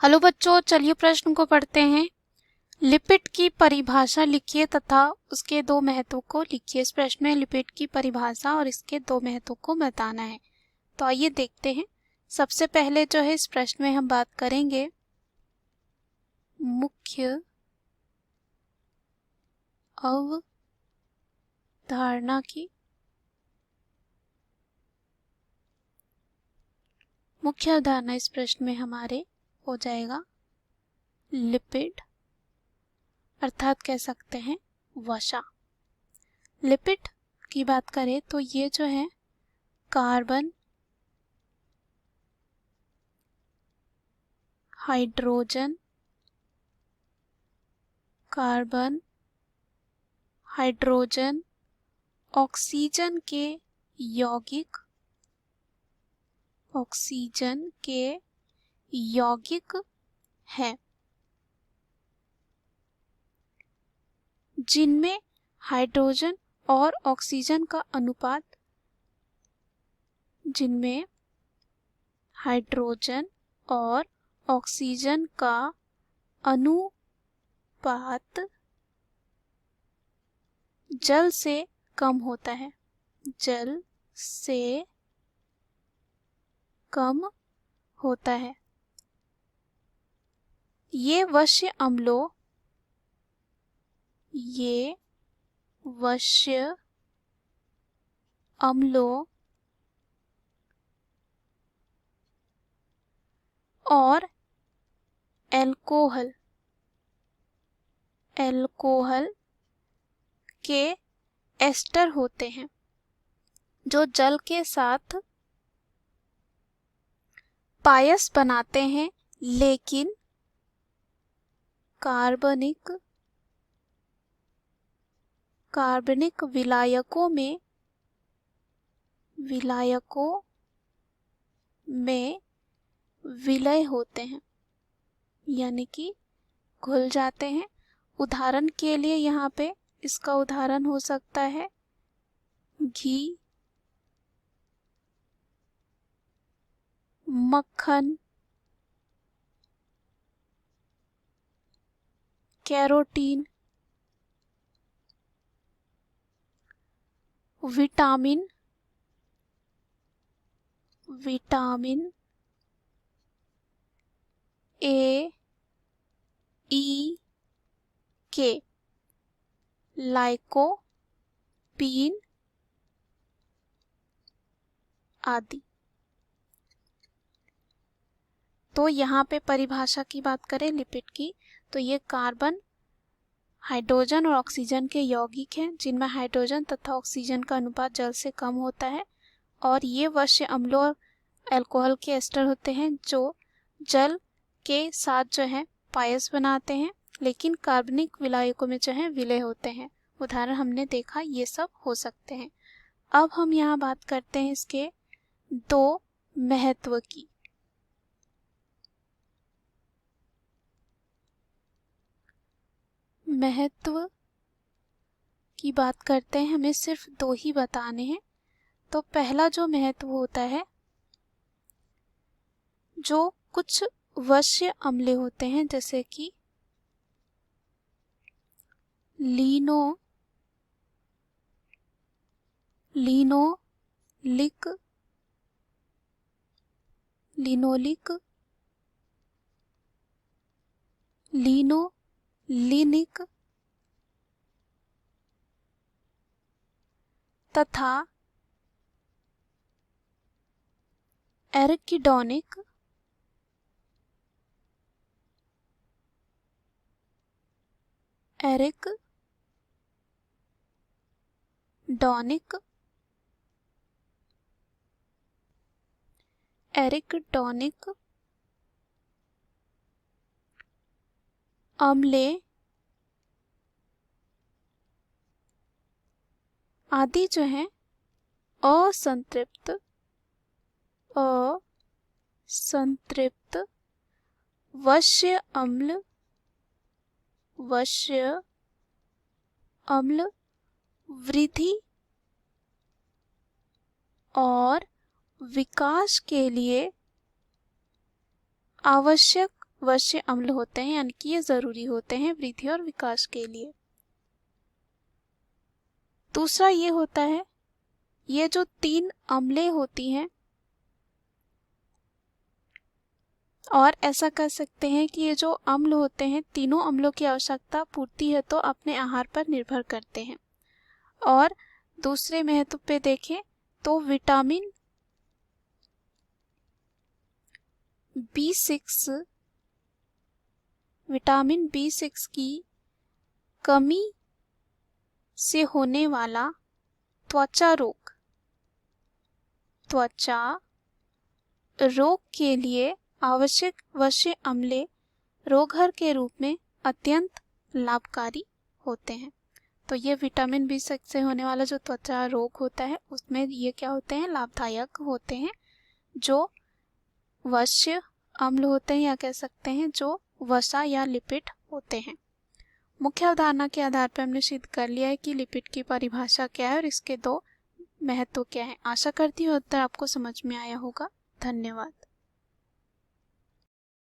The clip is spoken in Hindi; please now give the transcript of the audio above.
हेलो बच्चों, चलिए प्रश्न को पढ़ते हैं। लिपिड की परिभाषा लिखिए तथा उसके दो महत्व को लिखिए। इस प्रश्न में लिपिड की परिभाषा और इसके दो महत्व को बताना है। तो आइए देखते हैं। सबसे पहले जो है इस प्रश्न में हम बात करेंगे मुख्य अवधारणा की। मुख्य अवधारणा इस प्रश्न में हमारे हो जाएगा लिपिड, अर्थात कह सकते हैं वसा। लिपिड की बात करें तो ये जो है carbon, hydrogen, carbon, hydrogen, oxygen के यौगिक, ऑक्सीजन के यौगिक हैं, जिनमें हाइड्रोजन और ऑक्सीजन का अनुपात, जिनमें हाइड्रोजन और ऑक्सीजन का अनुपात जल से कम होता है, जल से कम होता है। ये वश्य अम्लों, ये वश्य अम्लों और एल्कोहल, एल्कोहल के एस्टर होते हैं, जो जल के साथ पायस बनाते हैं, लेकिन कार्बनिक विलायकों में विलय होते हैं, यानी कि घुल जाते हैं। उदाहरण के लिए यहाँ पे इसका उदाहरण हो सकता है घी, मक्खन, कैरोटीन, विटामिन ए, ई के, लाइकोपीन आदि। तो यहाँ पे परिभाषा की बात करें लिपिड की, तो ये कार्बन, हाइड्रोजन और ऑक्सीजन के यौगिक हैं, जिनमें हाइड्रोजन तथा ऑक्सीजन का अनुपात जल से कम होता है। और ये वश्य अम्लों और अल्कोहल के एस्टर होते हैं, जो जल के साथ जो है पायस बनाते हैं, लेकिन कार्बनिक विलायकों में जो है विलय होते हैं। उदाहरण हमने देखा, ये सब हो सकते हैं। अब हम यहाँ बात करते हैं इसके दो महत्व की। महत्व की बात करते हैं, हमें सिर्फ दो ही बताने हैं। तो पहला जो महत्व होता है, जो कुछ वश्य अम्ल होते हैं, जैसे कि लिनोलिक, लिनोलिनिक तथा एरिकिडोनिक, एरिकडोनिक अम्ले आदि जो हैं असंतृप्त वश्य अम्ल वृद्धि और विकास के लिए आवश्यक वश्य अम्ल होते हैं, यानी कि ये ज़रूरी होते हैं वृद्धि और विकास के लिए। दूसरा ये होता है, ये जो 3 अम्लें होती हैं, और ऐसा कर सकते हैं कि ये जो अम्ल होते हैं, तीनों अम्लों की आवश्यकता पूर्ति है तो अपने आहार पर निर्भर करते हैं। और दूसरे महत्व पे देखें तो विटामिन B6 की कमी से होने वाला त्वचा रोग के लिए आवश्यक वश्य अम्ल रोगहर के रूप में अत्यंत लाभकारी होते हैं। तो ये विटामिन B6 से होने वाला जो त्वचा रोग होता है उसमें ये क्या होते हैं, लाभदायक होते हैं। जो वश्य अम्ल होते हैं या कह सकते हैं जो वसा या लिपिड होते हैं। मुख्य अवधारणा के आधार पर हमने सिद्ध कर लिया है कि लिपिड की परिभाषा क्या है और इसके 2 महत्व क्या है। आशा करती हूँ उत्तर आपको समझ में आया होगा। धन्यवाद।